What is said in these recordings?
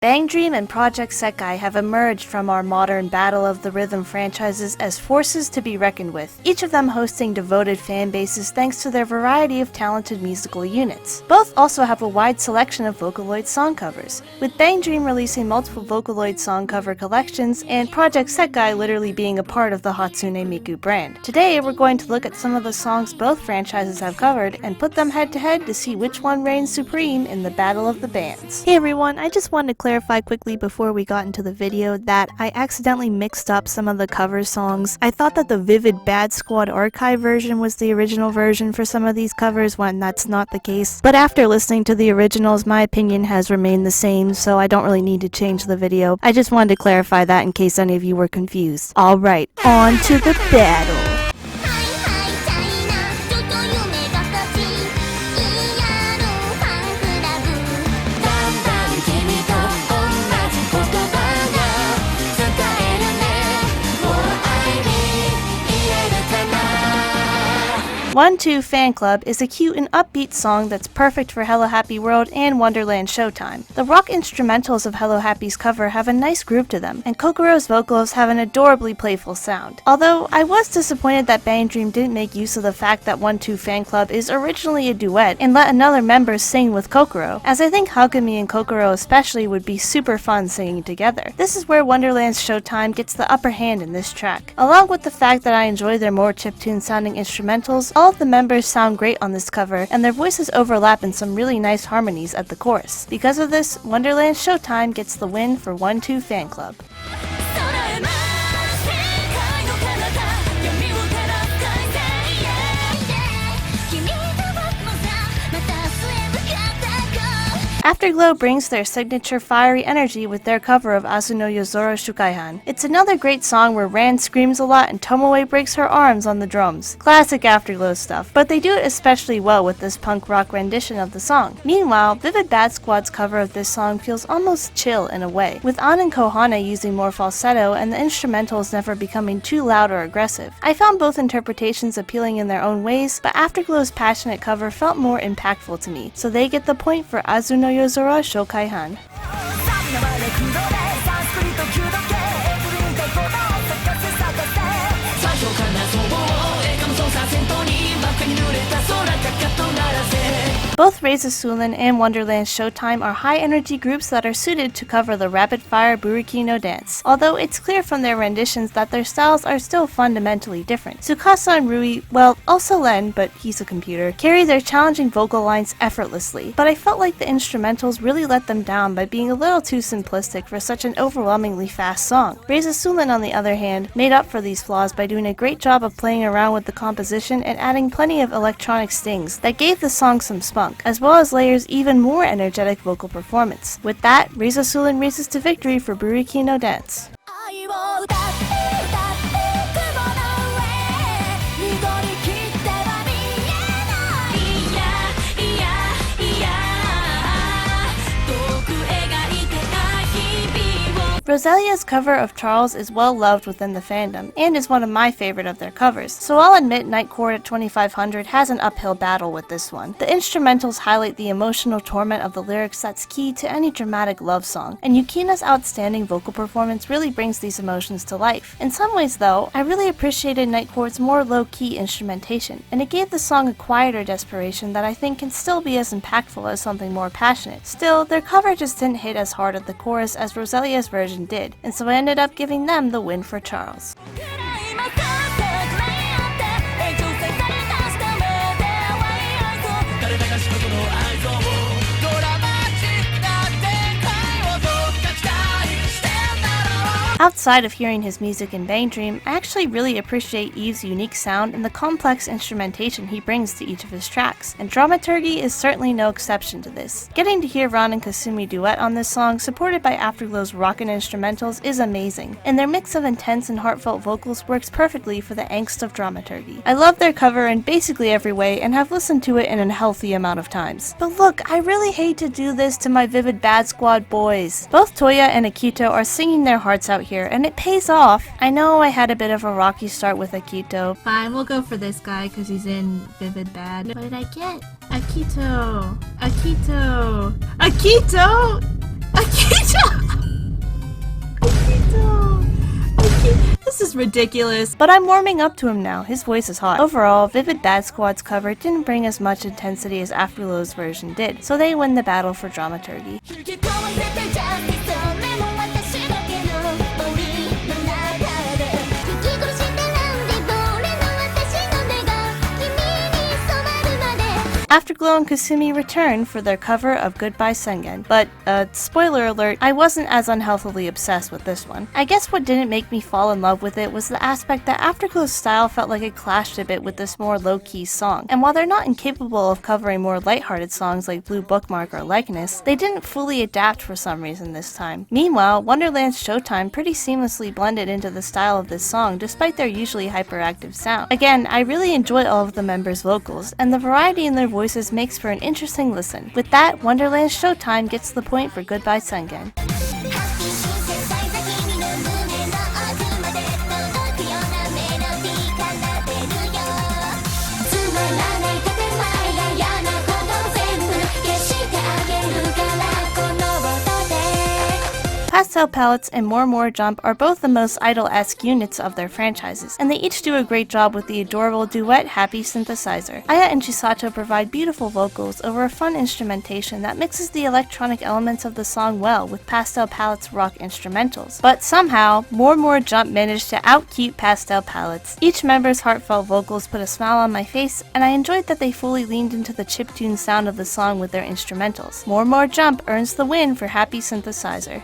Bang Dream and Project Sekai have emerged from our modern Battle of the Rhythm franchises as forces to be reckoned with, each of them hosting devoted fan bases thanks to their variety of talented musical units. Both also have a wide selection of Vocaloid song covers, with Bang Dream releasing multiple Vocaloid song cover collections and Project Sekai literally being a part of the Hatsune Miku brand. Today we're going to look at some of the songs both franchises have covered and put them head to head to see which one reigns supreme in the Battle of the Bands. Hey everyone, I just wanted to clarify quickly before we got into the video that I accidentally mixed up some of the cover songs. I thought that the Vivid Bad Squad archive version was the original version for some of these covers when that's not the case. But after listening to the originals, my opinion has remained the same, so I don't really need to change the video. I just wanted to clarify that in case any of you were confused. Alright, on to the battle! One Two Fan Club is a cute and upbeat song that's perfect for Hello Happy World and Wonderland Showtime. The rock instrumentals of Hello Happy's cover have a nice groove to them, and Kokoro's vocals have an adorably playful sound. Although, I was disappointed that Bang Dream didn't make use of the fact that One Two Fan Club is originally a duet and let another member sing with Kokoro, as I think Hagumi and Kokoro especially would be super fun singing together. This is where Wonderland's Showtime gets the upper hand in this track. Along with the fact that I enjoy their more chiptune sounding instrumentals, all of the members sound great on this cover, and their voices overlap in some really nice harmonies at the chorus. Because of this, Wonderland Showtime gets the win for One Two Fan Club. Afterglow brings their signature fiery energy with their cover of Asu no Yozoro Shukaihan. It's another great song where Rand screams a lot and Tomoe breaks her arms on the drums. Classic Afterglow stuff, but they do it especially well with this punk rock rendition of the song. Meanwhile, Vivid Bad Squad's cover of this song feels almost chill in a way, with An and Kohana using more falsetto and the instrumentals never becoming too loud or aggressive. I found both interpretations appealing in their own ways, but Afterglow's passionate cover felt more impactful to me, so they get the point for Asu no Yozoro Shokaihan. Both Reza Sulan and Wonderland Showtime are high-energy groups that are suited to cover the rapid-fire Buriki no dance, although it's clear from their renditions that their styles are still fundamentally different. Tsukasa and Rui, well, also Len, but he's a computer, carry their challenging vocal lines effortlessly, but I felt like the instrumentals really let them down by being a little too simplistic for such an overwhelmingly fast song. Reza Sulan, on the other hand, made up for these flaws by doing a great job of playing around with the composition and adding plenty of electronic stings that gave the song some spunk, as well as layers even more energetic vocal performance. With that, Reza Sulan races to victory for Buriki no dance. Roselia's cover of Charles is well loved within the fandom, and is one of my favorite of their covers, so I'll admit Night Court at 2500 has an uphill battle with this one. The instrumentals highlight the emotional torment of the lyrics that's key to any dramatic love song, and Yukina's outstanding vocal performance really brings these emotions to life. In some ways though, I really appreciated Night Court's more low-key instrumentation, and it gave the song a quieter desperation that I think can still be as impactful as something more passionate. Still, their cover just didn't hit as hard at the chorus as Roselia's version did, and so I ended up giving them the win for Charles. Outside of hearing his music in Bang Dream, I actually really appreciate Eve's unique sound and the complex instrumentation he brings to each of his tracks, and dramaturgy is certainly no exception to this. Getting to hear Ron and Kasumi duet on this song, supported by Afterglow's rockin' instrumentals, is amazing, and their mix of intense and heartfelt vocals works perfectly for the angst of dramaturgy. I love their cover in basically every way and have listened to it in a healthy amount of times. But look, I really hate to do this to my Vivid Bad Squad boys. Both Toya and Akito are singing their hearts out here, and it pays off. I know I had a bit of a rocky start with Akito. Fine, we'll go for this guy because he's in Vivid Bad. What did I get? Akito! Akito! Akito! Akito! This is ridiculous. But I'm warming up to him now, his voice is hot. Overall, Vivid Bad Squad's cover didn't bring as much intensity as Afterglow's version did, so they win the battle for dramaturgy. Afterglow and Kasumi return for their cover of Goodbye Sengen, but, spoiler alert, I wasn't as unhealthily obsessed with this one. I guess what didn't make me fall in love with it was the aspect that Afterglow's style felt like it clashed a bit with this more low-key song, and while they're not incapable of covering more lighthearted songs like Blue Bookmark or Likeness, they didn't fully adapt for some reason this time. Meanwhile, Wonderland's Showtime pretty seamlessly blended into the style of this song despite their usually hyperactive sound. Again, I really enjoy all of the members' vocals, and the variety in their voices makes for an interesting listen. With that, Wonderland's Showtime gets the point for Goodbye Sengen. Pastel Palettes and More Jump are both the most idol-esque units of their franchises, and they each do a great job with the adorable duet Happy Synthesizer. Aya and Chisato provide beautiful vocals over a fun instrumentation that mixes the electronic elements of the song well with Pastel Palettes' rock instrumentals. But somehow, More Jump managed to out-cute Pastel Palettes. Each member's heartfelt vocals put a smile on my face, and I enjoyed that they fully leaned into the chiptune sound of the song with their instrumentals. More Jump earns the win for Happy Synthesizer.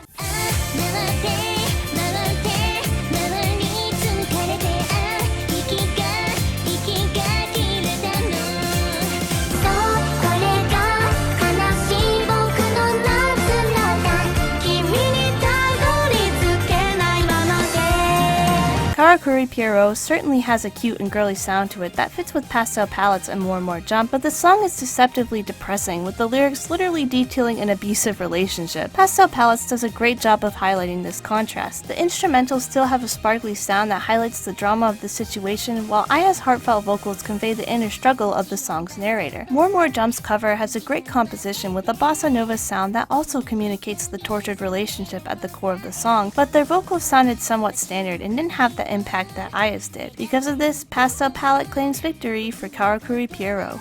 Karakuri Pierrot certainly has a cute and girly sound to it that fits with Pastel Palettes and More Jump, but the song is deceptively depressing, with the lyrics literally detailing an abusive relationship. Pastel Palettes does a great job of highlighting this contrast. The instrumentals still have a sparkly sound that highlights the drama of the situation, while Aya's heartfelt vocals convey the inner struggle of the song's narrator. More Jump's cover has a great composition with a bossa nova sound that also communicates the tortured relationship at the core of the song, but their vocals sounded somewhat standard and didn't have the impact that Aya's did. Because of this, Pastel Palette claims victory for Karakuri Pierrot.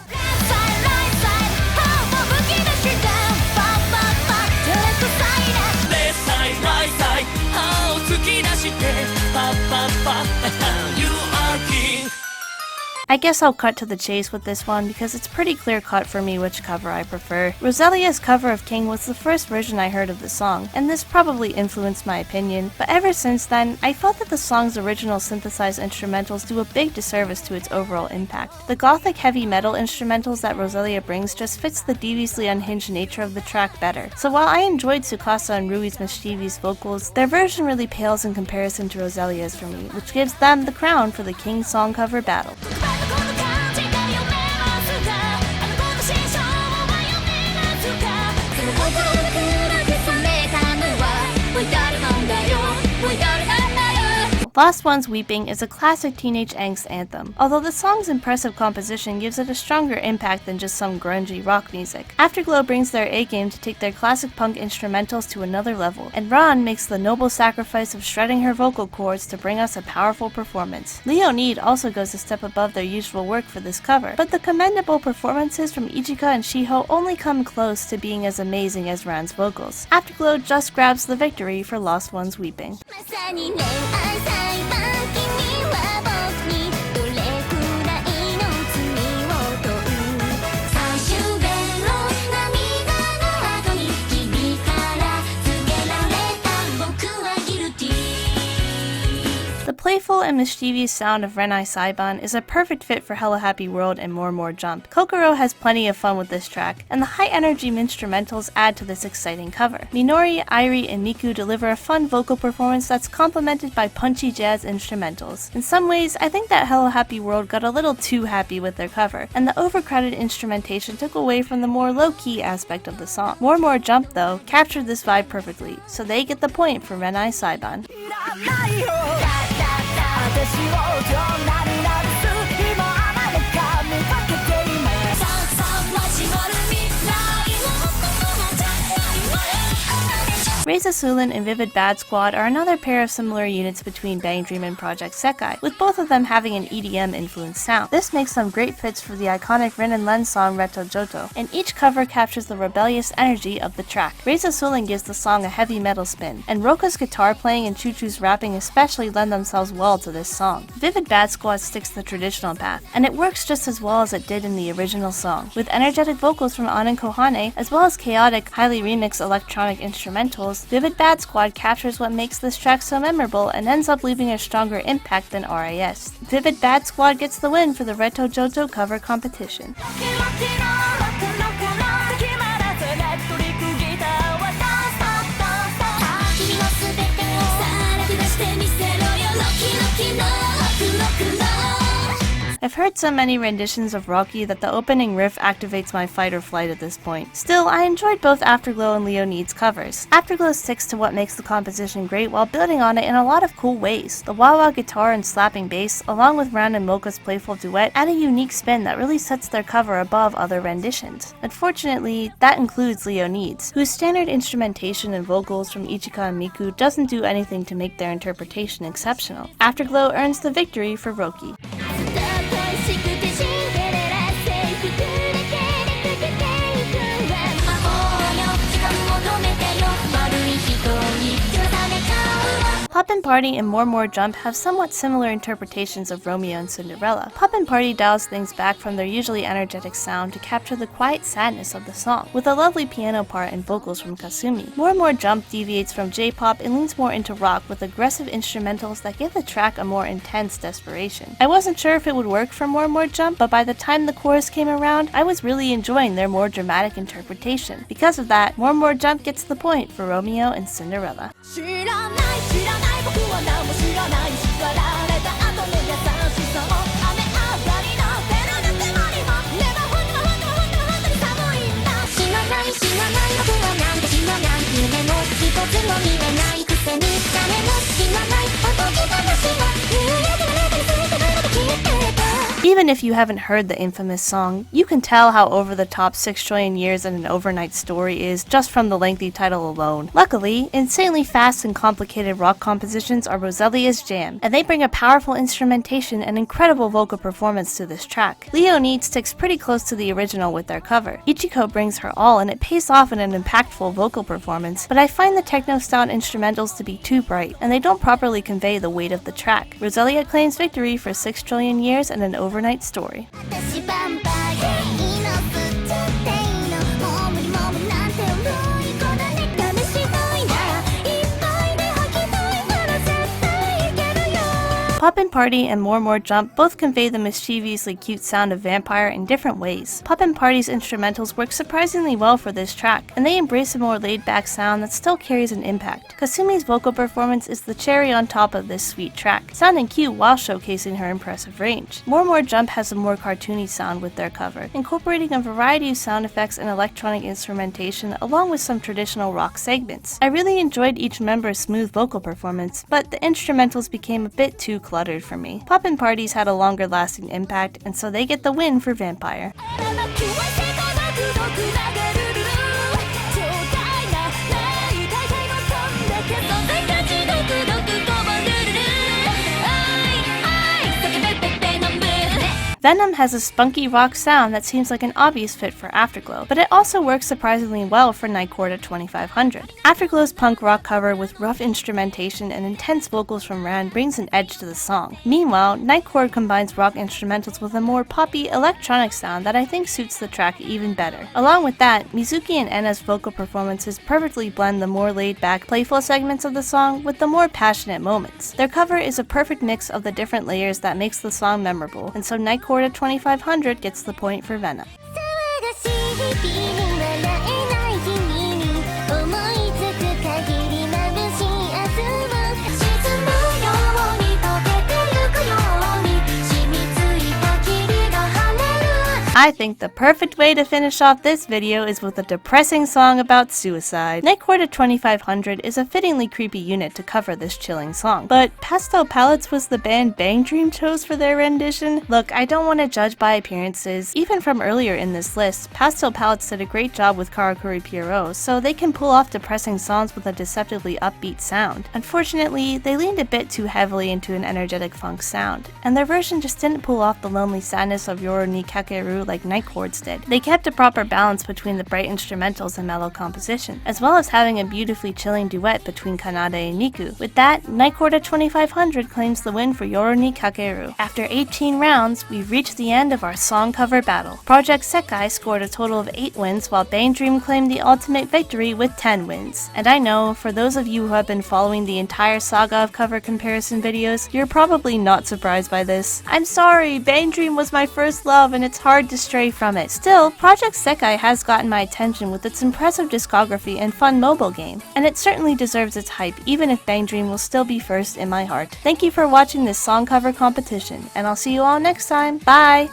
I guess I'll cut to the chase with this one because it's pretty clear cut for me which cover I prefer. Roselia's cover of King was the first version I heard of the song, and this probably influenced my opinion, but ever since then, I felt that the song's original synthesized instrumentals do a big disservice to its overall impact. The gothic heavy metal instrumentals that Roselia brings just fits the deviously unhinged nature of the track better. So while I enjoyed Tsukasa and Rui's mischievous vocals, their version really pales in comparison to Roselia's for me, which gives them the crown for the King song cover battle. Lost One's Weeping is a classic teenage angst anthem, although the song's impressive composition gives it a stronger impact than just some grungy rock music. Afterglow brings their A-game to take their classic punk instrumentals to another level, and Ran makes the noble sacrifice of shredding her vocal cords to bring us a powerful performance. Leonid also goes a step above their usual work for this cover, but the commendable performances from Ichika and Shiho only come close to being as amazing as Ran's vocals. Afterglow just grabs the victory for Lost One's Weeping. The playful and mischievous sound of Renai Saiban is a perfect fit for Hello Happy World and More Jump. Kokoro has plenty of fun with this track, and the high-energy instrumentals add to this exciting cover. Minori, Airi, and Miku deliver a fun vocal performance that's complemented by punchy jazz instrumentals. In some ways, I think that Hello Happy World got a little too happy with their cover, and the overcrowded instrumentation took away from the more low-key aspect of the song. More Jump, though, captured this vibe perfectly, so they get the point for Renai Saiban. Reza Sulin and Vivid Bad Squad are another pair of similar units between Bang Dream and Project Sekai, with both of them having an EDM-influenced sound. This makes them great fits for the iconic Rin and Len song Reto Joto, and each cover captures the rebellious energy of the track. Reza Sulin gives the song a heavy metal spin, and Roka's guitar playing and Choo-Choo's rapping especially lend themselves well to this song. Vivid Bad Squad sticks the traditional path, and it works just as well as it did in the original song, with energetic vocals from Anand Kohane, as well as chaotic, highly remixed electronic instrumentals. Vivid Bad Squad captures what makes this track so memorable and ends up leaving a stronger impact than RAS. Vivid Bad Squad gets the win for the Reto Joto cover competition. I've heard so many renditions of Rocky that the opening riff activates my fight or flight at this point. Still, I enjoyed both Afterglow and Leonid's covers. Afterglow sticks to what makes the composition great while building on it in a lot of cool ways. The wah-wah guitar and slapping bass, along with Round and Mocha's playful duet, add a unique spin that really sets their cover above other renditions. Unfortunately, that includes Leonid's, whose standard instrumentation and vocals from Ichika and Miku doesn't do anything to make their interpretation exceptional. Afterglow earns the victory for Roki. Poppin' Party and More Jump have somewhat similar interpretations of Romeo and Cinderella. Poppin' Party dials things back from their usually energetic sound to capture the quiet sadness of the song, with a lovely piano part and vocals from Kasumi. More Jump deviates from J-pop and leans more into rock with aggressive instrumentals that give the track a more intense desperation. I wasn't sure if it would work for More Jump, but by the time the chorus came around, I was really enjoying their more dramatic interpretation. Because of that, More Jump gets the point for Romeo and Cinderella. Even if you haven't heard the infamous song, you can tell how over-the-top 6 trillion years and an overnight story is just from the lengthy title alone. Luckily, insanely fast and complicated rock compositions are Roselia's jam, and they bring a powerful instrumentation and incredible vocal performance to this track. Leonid sticks pretty close to the original with their cover. Ichiko brings her all and it pays off in an impactful vocal performance, but I find the techno-style instrumentals to be too bright, and they don't properly convey the weight of the track. Roselia claims victory for 6 trillion years and an overnight story. Poppin' Party and More Jump both convey the mischievously cute sound of Vampire in different ways. Poppin' Party's instrumentals work surprisingly well for this track, and they embrace a more laid-back sound that still carries an impact. Kasumi's vocal performance is the cherry on top of this sweet track, sounding cute while showcasing her impressive range. More Jump has a more cartoony sound with their cover, incorporating a variety of sound effects and electronic instrumentation along with some traditional rock segments. I really enjoyed each member's smooth vocal performance, but the instrumentals became a bit too cluttered for me. Poppin' Parties had a longer lasting impact, and so they get the win for Vampire. Venom has a spunky rock sound that seems like an obvious fit for Afterglow, but it also works surprisingly well for Nightcore 2500. Afterglow's punk rock cover with rough instrumentation and intense vocals from Rand brings an edge to the song. Meanwhile, Nightcore combines rock instrumentals with a more poppy, electronic sound that I think suits the track even better. Along with that, Mizuki and Enna's vocal performances perfectly blend the more laid-back, playful segments of the song with the more passionate moments. Their cover is a perfect mix of the different layers that makes the song memorable, and so Nightcore 2500 gets the point for Venom. I think the perfect way to finish off this video is with a depressing song about suicide. Night Quarter 2500 is a fittingly creepy unit to cover this chilling song, but Pastel Palettes was the band Bang Dream chose for their rendition. Look, I don't want to judge by appearances. Even from earlier in this list, Pastel Palettes did a great job with Karakuri Pierrot, so they can pull off depressing songs with a deceptively upbeat sound. Unfortunately, they leaned a bit too heavily into an energetic funk sound, and their version just didn't pull off the lonely sadness of Yoru ni Kakeru like Night Chords did. They kept a proper balance between the bright instrumentals and mellow composition, as well as having a beautifully chilling duet between Kanade and Niku. With that, Night Quarter 2500 claims the win for Yoru ni Kakeru. After 18 rounds, we've reached the end of our song cover battle. Project Sekai scored a total of 8 wins, while Bang Dream claimed the ultimate victory with 10 wins. And I know, for those of you who have been following the entire saga of cover comparison videos, you're probably not surprised by this. I'm sorry, Bang Dream was my first love and it's hard to stray from it. Still, Project Sekai has gotten my attention with its impressive discography and fun mobile game, and it certainly deserves its hype even if Bang Dream will still be first in my heart. Thank you for watching this song cover competition, and I'll see you all next time. Bye!